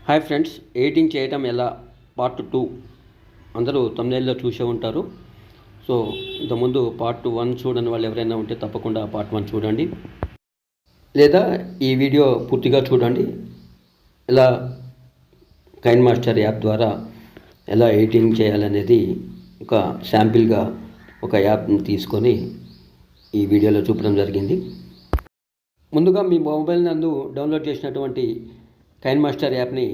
Hi friends, editing చేయటం ఎలా part 2 అందరూ తమ్నైల్లో చూసే ఉంటారు. సో ఇంతకుముందు పార్ట్ 1 చూడని వాళ్ళు ఎవరైనా ఉంటే తప్పకుండా పార్ట్ 1 చూడండి, లేదా ఈ వీడియో పూర్తిగా చూడండి. ఎలా కైన్ మాస్టర్ యాప్ ద్వారా ఎలా ఎడిటింగ్ చేయాలనేది ఒక శాంపిల్గా ఒక యాప్ని తీసుకొని ఈ వీడియోలో చూపడం జరిగింది. ముందుగా మీ మొబైల్ నందు డౌన్లోడ్ చేసినటువంటి కైన్ మాస్టర్ యాప్ని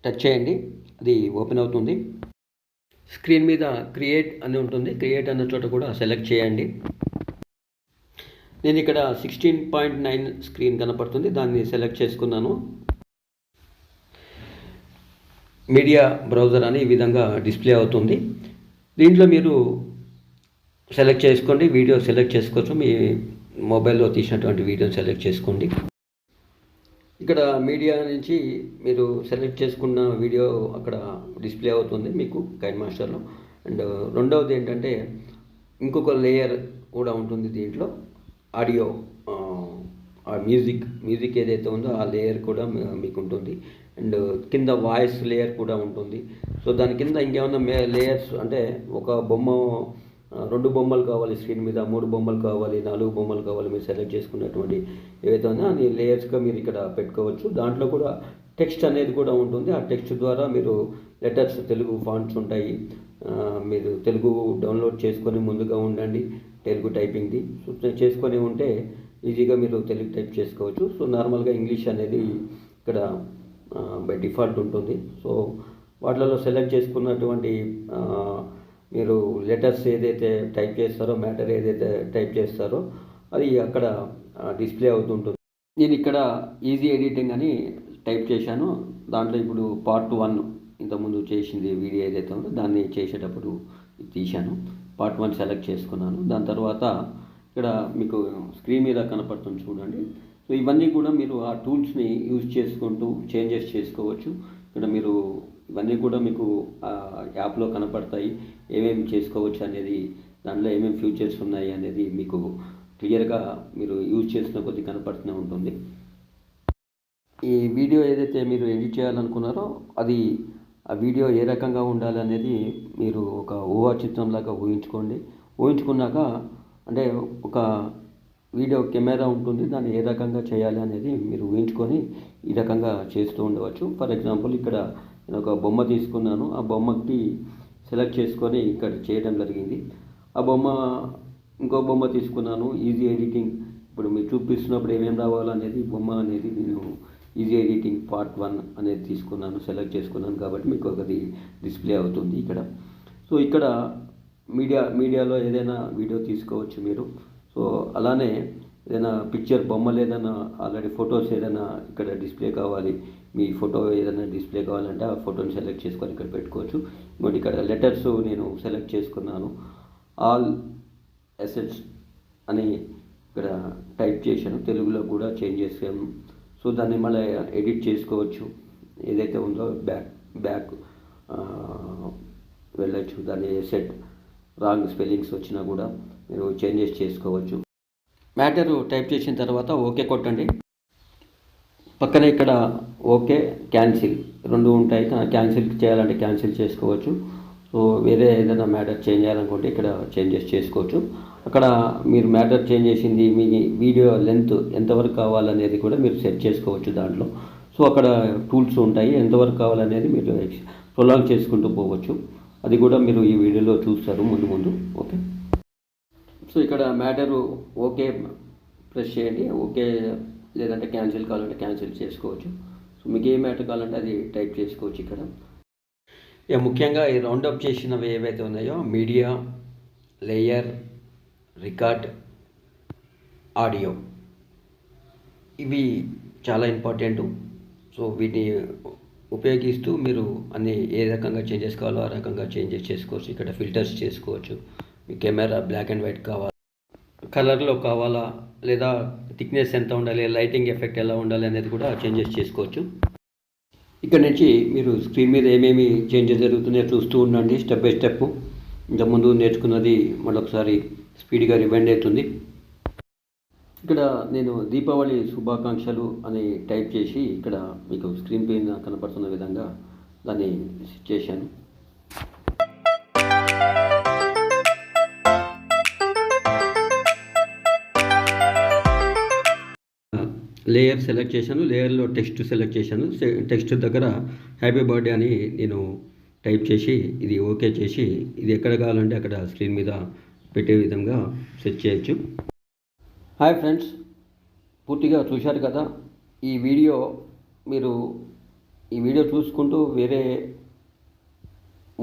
టచ్ చేయండి. అది ఓపెన్ అవుతుంది. స్క్రీన్ మీద క్రియేట్ అని ఉంటుంది. క్రియేట్ అన్న చోట కూడా సెలెక్ట్ చేయండి. నేను ఇక్కడ 16.9 స్క్రీన్ కనపడుతుంది, దాన్ని సెలెక్ట్ చేసుకున్నాను. మీడియా బ్రౌజర్ అని ఈ విధంగా డిస్ప్లే అవుతుంది. దీంట్లో మీరు సెలెక్ట్ చేసుకోండి, వీడియో సెలెక్ట్ చేసుకోవచ్చు. మీ మొబైల్లో తీసినటువంటి వీడియోని సెలెక్ట్ చేసుకోండి. ఇక్కడ మీడియా నుంచి మీరు సెలెక్ట్ చేసుకున్న వీడియో అక్కడ డిస్ప్లే అవుతుంది మీకు కైన్ మాస్టర్లో. అండ్ రెండవది ఏంటంటే ఇంకొక లేయర్ కూడా ఉంటుంది దీంట్లో, ఆడియో మ్యూజిక్ ఏదైతే ఉందో ఆ లేయర్ కూడా మీకు ఉంటుంది. అండ్ కింద వాయిస్ లేయర్ కూడా ఉంటుంది. సో దాని కింద ఇంకేమన్నా లేయర్స్ అంటే ఒక బొమ్మ, 2 బొమ్మలు కావాలి స్క్రీన్ మీద, 3 బొమ్మలు కావాలి, 4 బొమ్మలు కావాలి, మీరు సెలెక్ట్ చేసుకున్నటువంటి ఏవైతే ఉందో అది లేయర్స్గా మీరు ఇక్కడ పెట్టుకోవచ్చు. దాంట్లో కూడా టెక్స్ట్ అనేది కూడా ఉంటుంది. ఆ టెక్స్ట్ ద్వారా మీరు లెటర్స్, తెలుగు ఫాంట్స్ ఉంటాయి. మీరు తెలుగు డౌన్లోడ్ చేసుకొని ముందుగా ఉండండి, తెలుగు టైపింగ్ది చేసుకొని ఉంటే ఈజీగా మీరు తెలుగు టైప్ చేసుకోవచ్చు. సో నార్మల్గా ఇంగ్లీష్ అనేది ఇక్కడ బై డిఫాల్ట్ ఉంటుంది. సో వాటిలలో సెలెక్ట్ చేసుకున్నటువంటి మీరు లెటర్స్ ఏదైతే టైప్ చేస్తారో, మ్యాటర్ ఏదైతే టైప్ చేస్తారో అది అక్కడ డిస్ప్లే అవుతుంటుంది. నేను ఇక్కడ ఈజీ ఎడిటింగ్ అని టైప్ చేశాను. దాంట్లో ఇప్పుడు పార్ట్ 1 ఇంతకుముందు చేసింది వీడియో ఏదైతే ఉందో దాన్ని చేసేటప్పుడు తీశాను. పార్ట్ 1 సెలెక్ట్ చేసుకున్నాను. దాని తర్వాత ఇక్కడ మీకు స్క్రీన్ మీద కనపడుతుంది చూడండి. సో ఇవన్నీ కూడా మీరు ఆ టూల్స్ని యూజ్ చేసుకుంటూ చేంజెస్ చేసుకోవచ్చు. ఇక్కడ మీరు ఇవన్నీ కూడా మీకు యాప్లో కనపడతాయి. ఏమేమి చేసుకోవచ్చు అనేది, దాంట్లో ఏమేమి ఫ్యూచర్స్ ఉన్నాయి అనేది మీకు క్లియర్గా మీరు యూజ్ చేసిన కొద్దీ కనపడుతూనే ఉంటుంది. ఈ వీడియో ఏదైతే మీరు ఎడిట్ చేయాలనుకున్నారో అది ఆ వీడియో ఏ రకంగా ఉండాలి అనేది మీరు ఒక ఊహా చిత్రంలాగా ఊహించుకున్నాక అంటే ఒక వీడియో కెమెరా ఉంటుంది, దాన్ని ఏ రకంగా చేయాలి అనేది మీరు ఊహించుకొని ఈ రకంగా చేస్తూ ఉండవచ్చు. ఫర్ ఎగ్జాంపుల్ ఇక్కడ నేను ఒక బొమ్మ తీసుకున్నాను. ఆ బొమ్మకి సెలెక్ట్ చేసుకొని ఇక్కడ చేయడం జరిగింది. ఆ బొమ్మ ఇంకో బొమ్మ తీసుకున్నాను. ఈజీ ఎడిటింగ్ ఇప్పుడు మీరు చూపిస్తున్నప్పుడు ఏమేమి రావాలనేది బొమ్మ అనేది నేను ఈజీ ఎడిటింగ్ పార్ట్ 1 అనేది తీసుకున్నాను, సెలెక్ట్ చేసుకున్నాను కాబట్టి మీకు అది డిస్ప్లే అవుతుంది ఇక్కడ. సో ఇక్కడ మీడియాలో ఏదైనా వీడియో తీసుకోవచ్చు మీరు. సో అలానే ఏదైనా పిక్చర్, బొమ్మలు ఏదైనా ఆల్రెడీ ఫొటోస్ ఏదైనా ఇక్కడ డిస్ప్లే కావాలి, మీ ఫోటో ఏదైనా డిస్ప్లే కావాలంటే ఆ ఫోటోని సెలెక్ట్ చేసుకొని ఇక్కడ పెట్టుకోవచ్చు. ఇంకోటి ఇక్కడ లెటర్స్ నేను సెలెక్ట్ చేసుకున్నాను. ఆల్ అసెట్స్ అని ఇక్కడ టైప్ చేశాను, తెలుగులో కూడా చేంజ్ చేసాను. సో దాన్ని మళ్ళీ ఎడిట్ చేసుకోవచ్చు. ఏదైతే ఉందో బ్యాక్ వెళ్ళచ్చు. దాన్ని ఎసెట్ రాంగ్ స్పెల్లింగ్స్ వచ్చినా కూడా మీరు చేంజెస్ చేసుకోవచ్చు. మ్యాటర్ టైప్ చేసిన తర్వాత ఓకే కొట్టండి. పక్కన ఇక్కడ ఓకే, క్యాన్సిల్ 2 ఉంటాయి. క్యాన్సిల్ చేయాలంటే క్యాన్సిల్ చేసుకోవచ్చు. సో వేరే ఏదైనా మ్యాటర్ చేంజ్ చేయాలనుకుంటే ఇక్కడ చేంజెస్ చేసుకోవచ్చు. అక్కడ మీరు మ్యాటర్ చేంజ్ చేసింది మీ వీడియో లెంత్ ఎంతవరకు కావాలనేది కూడా మీరు సెట్ చేసుకోవచ్చు దాంట్లో. సో అక్కడ టూల్స్ ఉంటాయి, ఎంతవరకు కావాలనేది మీరు ప్రొలాంగ్ చేసుకుంటూ పోవచ్చు. అది కూడా మీరు ఈ వీడియోలో చూస్తారు ముందు. ఓకే, సో ఇక్కడ మ్యాటరు ఓకే ప్రెస్ చేయండి. ఓకే లేదంటే క్యాన్సిల్ కావాలంటే క్యాన్సిల్ చేసుకోవచ్చు. సో మీకు ఏ మ్యాటర్ కావాలంటే అది టైప్ చేసుకోవచ్చు ఇక్కడ. ముఖ్యంగా ఈ రౌండప్ చేసినవి ఏవైతే ఉన్నాయో మీడియా, లేయర్, రికార్డ్, ఆడియో, ఇవి చాలా ఇంపార్టెంట్. సో వీటిని ఉపయోగిస్తూ మీరు అన్ని ఏ రకంగా చేంజెస్ కావాలో ఆ రకంగా చేంజెస్ చేసుకోవచ్చు. ఇక్కడ ఫిల్టర్స్ చేసుకోవచ్చు. మీ కెమెరా బ్లాక్ అండ్ వైట్ కావాలా, కలర్లో కావాలా, లేదా థిక్నెస్ ఎంత ఉండాలి, లైటింగ్ ఎఫెక్ట్ ఎలా ఉండాలి అనేది కూడా చేంజెస్ చేసుకోవచ్చు. ఇక్కడ నుంచి మీరు స్క్రీన్ మీద ఏమేమి చేంజెస్ జరుగుతున్నాయో చూస్తూ ఉండండి స్టెప్ బై స్టెప్. ఇంతకుముందు నేర్చుకున్నది మళ్ళొకసారి స్పీడ్గా రివైండ్ అవుతుంది. ఇక్కడ నేను దీపావళి శుభాకాంక్షలు అని టైప్ చేసి ఇక్కడ మీకు స్క్రీన్ పైన కనపడుతున్న విధంగా దాన్ని సెట్ చేశాను. లేయర్ సెలెక్ట్ చేశాను. లేయర్లో టెక్స్ట్ సెలెక్ట్ చేశాను. టెక్స్ట్ దగ్గర హ్యాపీ బర్త్డే అని నేను టైప్ చేసి ఇది ఓకే చేసి ఇది ఎక్కడ కావాలంటే అక్కడ స్క్రీన్ మీద పెట్టే విధంగా సెట్ చేయొచ్చు. హాయ్ ఫ్రెండ్స్, పూర్తిగా చూశారు కదా. ఈ వీడియో మీరు చూసుకుంటూ వేరే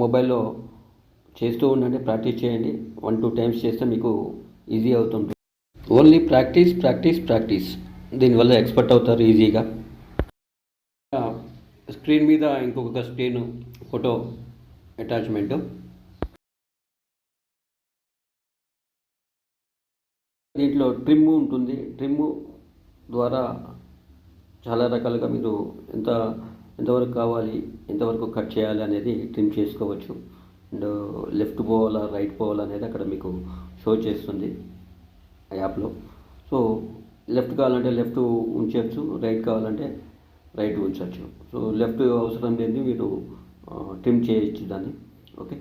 మొబైల్లో చేస్తూ ఉండండి, ప్రాక్టీస్ చేయండి. 1-2 టైమ్స్ చేస్తే మీకు ఈజీ అవుతుంది. ఓన్లీ ప్రాక్టీస్ ప్రాక్టీస్ ప్రాక్టీస్, దీనివల్ల ఎక్స్పర్ట్ అవుతారు ఈజీగా. స్క్రీన్ మీద ఇంకొక స్క్రీన్ ఫోటో అటాచ్మెంటు. దీంట్లో ట్రిమ్ ఉంటుంది. ట్రిమ్ ద్వారా చాలా రకాలుగా మీరు ఎంతవరకు కావాలి, ఎంతవరకు కట్ చేయాలి అనేది ట్రిమ్ చేసుకోవచ్చు. అండ్ లెఫ్ట్ పోవాలా రైట్ పోవాలా అనేది అక్కడ మీకు షో చేస్తుంది ఆ యాప్లో. సో లెఫ్ట్ కావాలంటే లెఫ్ట్ ఉంచవచ్చు, రైట్ కావాలంటే రైట్ ఉంచవచ్చు. సో లెఫ్ట్ అవసరం లేని మీరు ట్రిమ్ చేయొచ్చు, దాన్ని ఓకే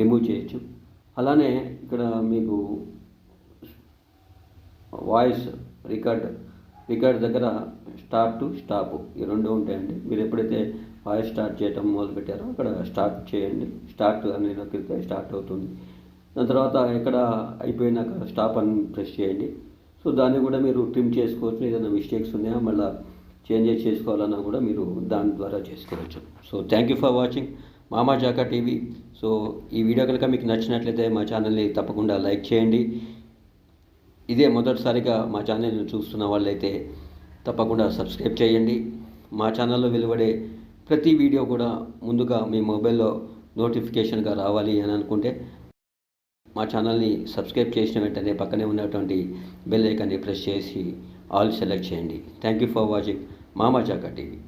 రిమూవ్ చేయొచ్చు. అలానే ఇక్కడ మీకు వాయిస్ రికార్డ్ దగ్గర స్టార్ట్ టు స్టాప్ ఈ రెండు ఉంటాయండి. మీరు ఎప్పుడైతే వాయిస్ స్టార్ట్ చేయటం మొదలు పెట్టారో అక్కడ స్టార్ట్ చేయండి. స్టార్ట్ అని నొక్కితే స్టార్ట్ అవుతుంది. దాని తర్వాత ఎక్కడ అయిపోయినాక స్టాప్ అని ప్రెస్ చేయండి. సో దాన్ని కూడా మీరు ట్రిమ్ చేసుకోవచ్చు. ఏదైనా మిస్టేక్స్ ఉన్నాయా మళ్ళీ చేంజెస్ చేసుకోవాలన్నా కూడా మీరు దాని ద్వారా చేసుకోవచ్చు. So thank you for watching మామా జాకా టీవీ. సో ఈ వీడియో కనుక మీకు నచ్చినట్లయితే మా ఛానల్ని తప్పకుండా లైక్ చేయండి. ఇదే మొదటిసారిగా మా ఛానల్ని చూస్తున్న వాళ్ళైతే తప్పకుండా సబ్స్క్రైబ్ చేయండి. మా ఛానల్లో వెలువడే ప్రతి వీడియో కూడా ముందుగా మీ మొబైల్లో నోటిఫికేషన్గా రావాలి అని అనుకుంటే మా ఛానల్ని సబ్స్క్రైబ్ చేసిన వెంటనే పక్కనే ఉన్నటువంటి బెల్ ఐకాన్ని ప్రెస్ చేసి ఆల్ సెలెక్ట్ చేయండి. థ్యాంక్ యూ ఫర్ వాచింగ్ మామా జాకా టీవీ.